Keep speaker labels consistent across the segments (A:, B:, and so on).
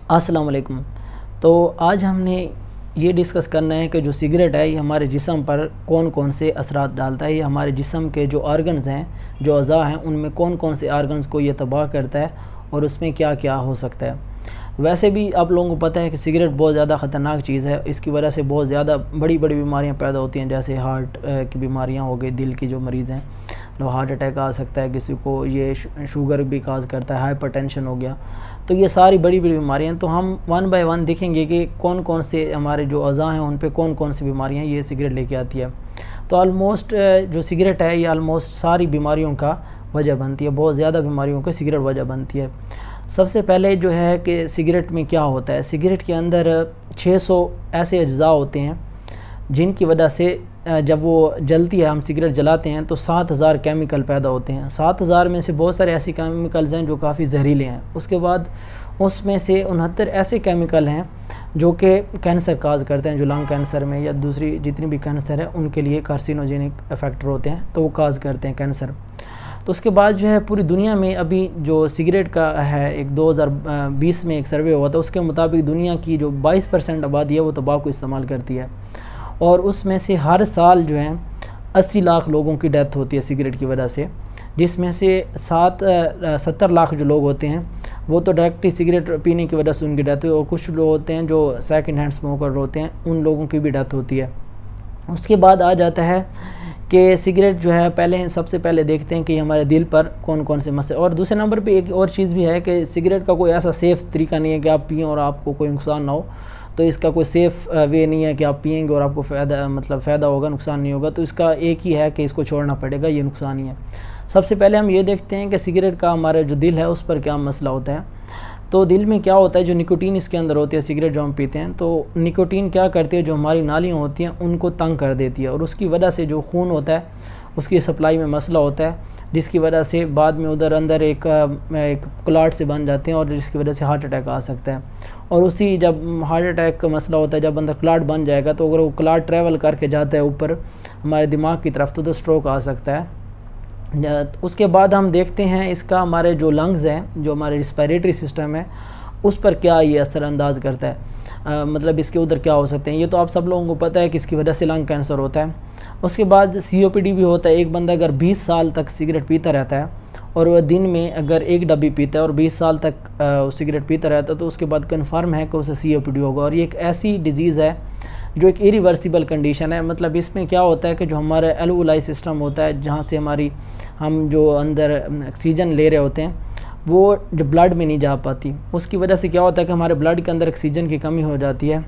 A: अस्सलाम वालेकुम। तो आज हमने ये डिस्कस करना है कि जो सिगरेट है ये हमारे जिस्म पर कौन कौन से असरात डालता है। ये हमारे जिस्म के जो आर्गन्स हैं, जो अज़ा हैं, उनमें कौन कौन से आर्गन्स को ये तबाह करता है और उसमें क्या क्या हो सकता है। वैसे भी आप लोगों को पता है कि सिगरेट बहुत ज़्यादा ख़तरनाक चीज़ है। इसकी वजह से बहुत ज़्यादा बड़ी बड़ी बीमारियां पैदा होती हैं, जैसे हार्ट की बीमारियां हो गई, दिल की जो मरीज़ हैं तो हार्ट अटैक आ सकता है, किसी को ये शुगर भी काज करता है, हाइपरटेंशन हो गया। तो ये सारी बड़ी बड़ी बीमारियां हैं। तो हम वन बाय वन देखेंगे कि कौन कौन से हमारे जो अज़ा हैं उन पे कौन कौन सी बीमारियां ये सिगरेट लेके आती है। तो ऑलमोस्ट जो सिगरेट है ये ऑलमोस्ट सारी बीमारियों का वजह बनती है, बहुत ज़्यादा बीमारियों की सिगरेट वजह बनती है। सबसे पहले जो है कि सिगरेट में क्या होता है, सिगरेट के अंदर 600 ऐसे अज्जा होते हैं जिनकी वजह से जब वो जलती है, हम सिगरेट जलाते हैं तो 7000 केमिकल पैदा होते हैं। 7000 में से बहुत सारे ऐसे केमिकल्स हैं जो काफ़ी जहरीले हैं। उसके बाद उसमें से 69 ऐसे केमिकल हैं जो कि कैंसर काज करते हैं, जो लंग कैंसर में या दूसरी जितनी भी कैंसर है उनके लिए कार्सिनोजेनिक फैक्टर होते हैं, तो वो काज करते हैं कैंसर। तो उसके बाद जो है पूरी दुनिया में अभी जो सिगरेट का है, एक 2020 में एक सर्वे हुआ था, उसके मुताबिक दुनिया की जो 22% आबादी है वो तंबाकू इस्तेमाल करती है और उसमें से हर साल जो है 80 लाख लोगों की डेथ होती है सिगरेट की वजह से, जिसमें से 70 लाख जो लोग होते हैं वो तो डायरेक्टली सिगरेट पीने की वजह से उनकी डेथ हुई, और कुछ लोग होते हैं जो सेकंड हैंड स्मोकर होते हैं, उन लोगों की भी डेथ होती है। उसके बाद आ जाता है कि सिगरेट जो है पहले सबसे पहले देखते हैं कि हमारे दिल पर कौन कौन से मसले। और दूसरे नंबर पे एक और चीज़ भी है कि सिगरेट का कोई ऐसा सेफ़ तरीका नहीं है कि आप पिएँ और आपको कोई नुकसान ना हो। तो इसका कोई सेफ़ वे नहीं है कि आप पिएंगे और आपको फ़ायदा होगा, नुकसान नहीं होगा। तो इसका एक ही है कि इसको छोड़ना पड़ेगा, ये नुकसान ही है। सबसे पहले हम ये देखते हैं कि सिगरेट का हमारा जो दिल है उस पर क्या मसला होता है। तो दिल में क्या होता है, जो निकोटीन इसके अंदर होती है सिगरेट जो हम पीते हैं, तो निकोटीन क्या करती है, जो हमारी नालियाँ होती हैं उनको तंग कर देती है और उसकी वजह से जो खून होता है उसकी सप्लाई में मसला होता है, जिसकी वजह से बाद में उधर अंदर एक क्लॉट से बन जाते हैं और जिसकी वजह से हार्ट अटैक आ सकता है। और उसी जब हार्ट अटैक का मसला होता है, जब अंदर क्लॉट बन जाएगा तो अगर वो क्लॉट ट्रैवल करके जाता है ऊपर हमारे दिमाग की तरफ तो स्ट्रोक आ सकता है। उसके बाद हम देखते हैं इसका हमारे जो लंग्स हैं, जो हमारे रिस्पायरेटरी सिस्टम है, उस पर क्या ये असरअंदाज करता है, मतलब इसके उधर क्या हो सकते हैं। ये तो आप सब लोगों को पता है कि इसकी वजह से लंग कैंसर होता है। उसके बाद COPD भी होता है। एक बंदा अगर 20 साल तक सिगरेट पीता रहता है और वह दिन में अगर एक डब्बी पीता है और 20 साल तक सिगरेट पीता रहता है तो उसके बाद कन्फर्म है कि उसे COPD होगा। और ये एक ऐसी डिज़ीज़ है जो एक इरिवर्सिबल कंडीशन है। मतलब इसमें क्या होता है कि जो हमारा एल्वोलाई सिस्टम होता है, जहाँ से हम जो अंदर ऑक्सीजन ले रहे होते हैं वो जो ब्लड में नहीं जा पाती, उसकी वजह से क्या होता है कि हमारे ब्लड के अंदर ऑक्सीजन की कमी हो जाती है,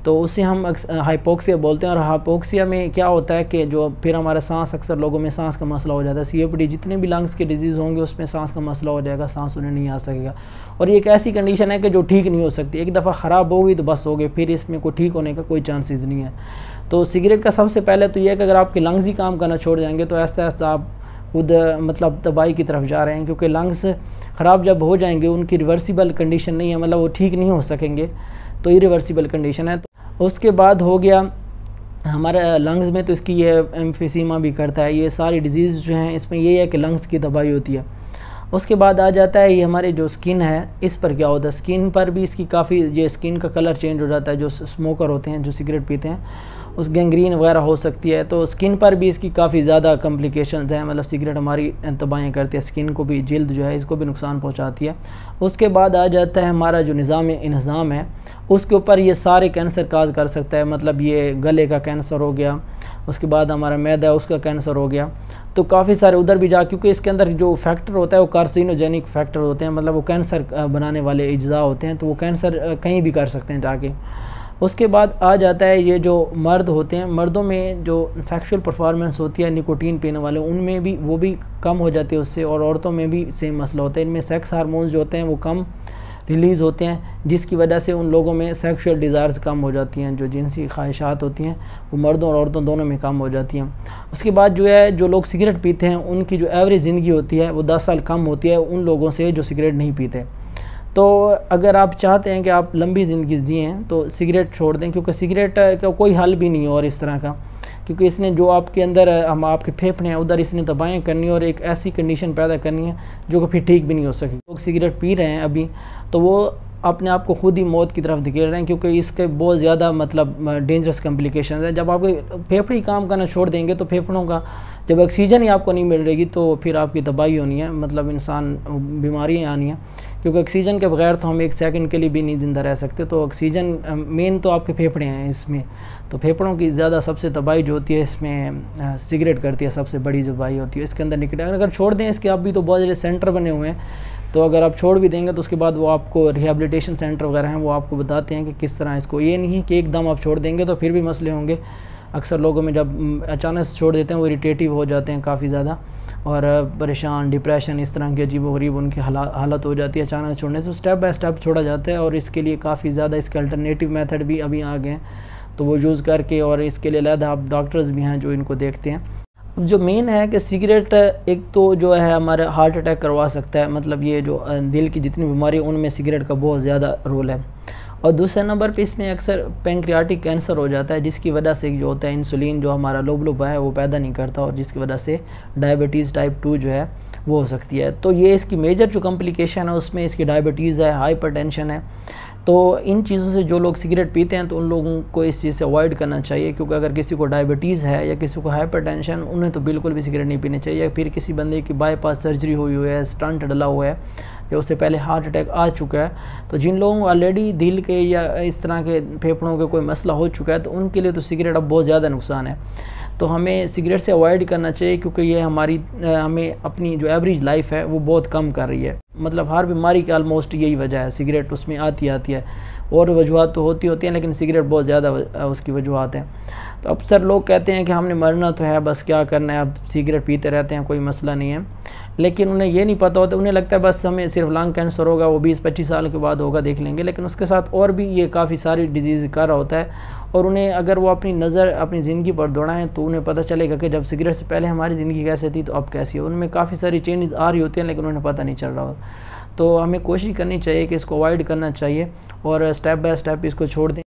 A: तो उसे हम हाइपोक्सिया बोलते हैं। और हाइपोक्सिया में क्या होता है कि जो फिर हमारा सांस, अक्सर लोगों में सांस का मसला हो जाता है। COPD जितने भी लंग्स के डिजीज़ होंगे उसमें सांस का मसला हो जाएगा, सांस उन्हें नहीं आ सकेगा। और ये एक ऐसी कंडीशन है कि जो ठीक नहीं हो सकती, एक दफ़ा ख़राब होगी तो बस हो गई, फिर इसमें कोई ठीक होने का कोई चांसेस नहीं है। तो सिगरेट का सबसे पहले तो यह है कि अगर आपके लंग्स ही काम करना छोड़ जाएंगे तो आहिस्ता आहिस्ता आप खुद मतलब तबाही की तरफ जा रहे हैं, क्योंकि लंग्स ख़राब जब हो जाएंगे उनकी रिवर्सिबल कंडीशन नहीं है, मतलब वो ठीक नहीं हो सकेंगे, तो इरिवर्सिबल कंडीशन है। तो उसके बाद हो गया हमारे लंग्स में, तो इसकी ये एम्फीसीमा भी करता है। ये सारी डिजीज़ जो हैं इसमें ये है कि लंग्स की तबाही होती है। उसके बाद आ जाता है ये हमारे जो स्किन है, इस पर क्या होता है, स्किन पर भी इसकी काफ़ी, ये स्किन का कलर चेंज हो जाता है। जो स्मोकर होते हैं, जो सिगरेट पीते हैं, उस गैंग्रीन वगैरह हो सकती है। तो स्किन पर भी इसकी काफ़ी ज़्यादा कॉम्प्लिकेशंस हैं, मतलब सिगरेट हमारी तबाही करती है, स्किन को भी, जिल्द जो है इसको भी नुकसान पहुंचाती है। उसके बाद आ जाता है हमारा जो निज़ाम है, उसके ऊपर ये सारे कैंसर काज कर सकता है। मतलब ये गले का कैंसर हो गया, उसके बाद हमारा मैदा है उसका कैंसर हो गया, तो काफ़ी सारे उधर भी जा, क्योंकि इसके अंदर जो फैक्टर होता है वो कार्सिनोजेनिक फैक्टर होते हैं, मतलब वो कैंसर बनाने वाले अज्जा होते हैं, तो वो कैंसर कहीं भी कर सकते हैं जाके। उसके बाद आ जाता है ये जो मर्द होते हैं, मर्दों में जो सेक्सुअल परफॉर्मेंस होती है निकोटीन पीने वाले, उनमें भी वो भी कम हो जाती है उससे, और औरतों में भी सेम मसला होता है। इनमें सेक्स हार्मोन्स जो होते हैं वो कम रिलीज़ होते हैं, जिसकी वजह से उन लोगों में सेक्सुअल डिज़ायर्स कम हो जाती हैं, जो जिनसी ख्वाहिशात होती हैं वो मर्दों और औरतों दोनों में कम हो जाती हैं। उसके बाद जो है, जो लोग सिगरेट पीते हैं उनकी जो एवरेज ज़िंदगी होती है वो 10 साल कम होती है उन लोगों से जो सिगरेट नहीं पीते। तो अगर आप चाहते हैं कि आप लंबी ज़िंदगी जिएँ तो सिगरेट छोड़ दें, क्योंकि सिगरेट का कोई हल भी नहीं है और इस तरह का, क्योंकि इसने जो आपके अंदर हम आपके फेफड़े हैं उधर इसने दबाएँ करनी और एक ऐसी कंडीशन पैदा करनी है जो कि फिर ठीक भी नहीं हो सके। लोग सिगरेट पी रहे हैं अभी, तो वो अपने आप को खुद ही मौत की तरफ धकेल रहे हैं, क्योंकि इसके बहुत ज़्यादा मतलब डेंजरस कॉम्प्लिकेशंस हैं। जब आपके फेफड़े काम करना छोड़ देंगे तो फेफड़ों का जब ऑक्सीजन ही आपको नहीं मिल रहेगी तो फिर आपकी तबाही होनी है, मतलब इंसान बीमारियाँ आनी है, क्योंकि ऑक्सीजन के बगैर तो हम एक सेकंड के लिए भी नहीं जिंदा रह सकते। तो ऑक्सीजन मेन तो आपके फेफड़े हैं इसमें, तो फेफड़ों की ज़्यादा सबसे तबाही जो होती है इसमें सिगरेट करती है, सबसे बड़ी जो तबाही होती है इसके अंदर निकले। अगर छोड़ दें, इसके अब भी तो बहुत सारे सेंटर बने हुए हैं, तो अगर आप छोड़ भी देंगे तो उसके बाद वो आपको रिहेबिलिटेशन सेंटर वगैरह हैं, वो आपको बताते हैं कि किस तरह इसको, ये नहीं है कि एकदम आप छोड़ देंगे तो फिर भी मसले होंगे। अक्सर लोगों में जब अचानक छोड़ देते हैं वो इरिटेटिव हो जाते हैं काफ़ी ज़्यादा, और परेशान, डिप्रेशन, इस तरह की अजीबोगरीब उनकी हालत हो जाती है अचानक छोड़ने से। स्टेप बाय स्टेप छोड़ा जाता है, और इसके लिए काफ़ी ज़्यादा इसके अल्टरनेटिव मेथड भी अभी आ गए हैं, तो वो यूज़ करके, और इसके लिए अलग आप डॉक्टर्स भी हैं जो इनको देखते हैं। जो मेन है कि सिगरेट एक तो जो है हमारे हार्ट अटैक करवा सकता है, मतलब ये जो दिल की जितनी बीमारी उनमें सिगरेट का बहुत ज़्यादा रोल है। और दूसरे नंबर पे इसमें अक्सर पैंक्रियाटिक कैंसर हो जाता है, जिसकी वजह से जो होता है इंसुलिन जो हमारा लोबा है वो पैदा नहीं करता, और जिसकी वजह से डायबिटीज़ टाइप 2 जो है वो हो सकती है। तो ये इसकी मेजर जो कॉम्प्लिकेशन है उसमें इसकी डायबिटीज़ है, हाइपरटेंशन है। तो इन चीज़ों से जो लोग सिगरेट पीते हैं तो उन लोगों को इस चीज़ से अवॉइड करना चाहिए, क्योंकि अगर किसी को डायबिटीज़ है या किसी को हाइपरटेंशन, उन्हें तो बिल्कुल भी सिगरेट नहीं पीनी चाहिए। या फिर किसी बंदे की बाईपास सर्जरी हुई है, स्टंट डला हुआ है, या उससे पहले हार्ट अटैक आ चुका है, तो जिन लोगों को ऑलरेडी दिल के या इस तरह के फेफड़ों के कोई मसला हो चुका है तो उनके लिए तो सिगरेट अब बहुत ज़्यादा नुकसान है। तो हमें सिगरेट से अवॉइड करना चाहिए, क्योंकि ये हमें अपनी जो एवरेज लाइफ है वो बहुत कम कर रही है। मतलब हर बीमारी की आलमोस्ट यही वजह है, सिगरेट उसमें आती है। और वजूहत तो होती हैं, लेकिन सिगरेट बहुत ज़्यादा उसकी वजूहत हैं। तो अक्सर लोग कहते हैं कि हमने मरना तो है, बस क्या करना है, अब सिगरेट पीते रहते हैं, कोई मसला नहीं है। लेकिन उन्हें ये नहीं पता होता, उन्हें लगता है बस हमें सिर्फ लंग कैंसर होगा, वो 20-25 साल के बाद होगा, देख लेंगे। लेकिन उसके साथ और भी ये काफ़ी सारी डिजीज़ कर रहा होता है, और उन्हें अगर वो अपनी नज़र अपनी ज़िंदगी पर दौड़ाएँ तो उन्हें पता चलेगा कि जब सिगरेट से पहले हमारी ज़िंदगी कैसे थी तो अब कैसी है। उनमें काफ़ी सारी चेंजेस आ रही होती हैं, लेकिन उन्हें पता नहीं चल रहा हो। तो हमें कोशिश करनी चाहिए कि इसको अवॉइड करना चाहिए और स्टेप बाय स्टेप इसको छोड़ दें।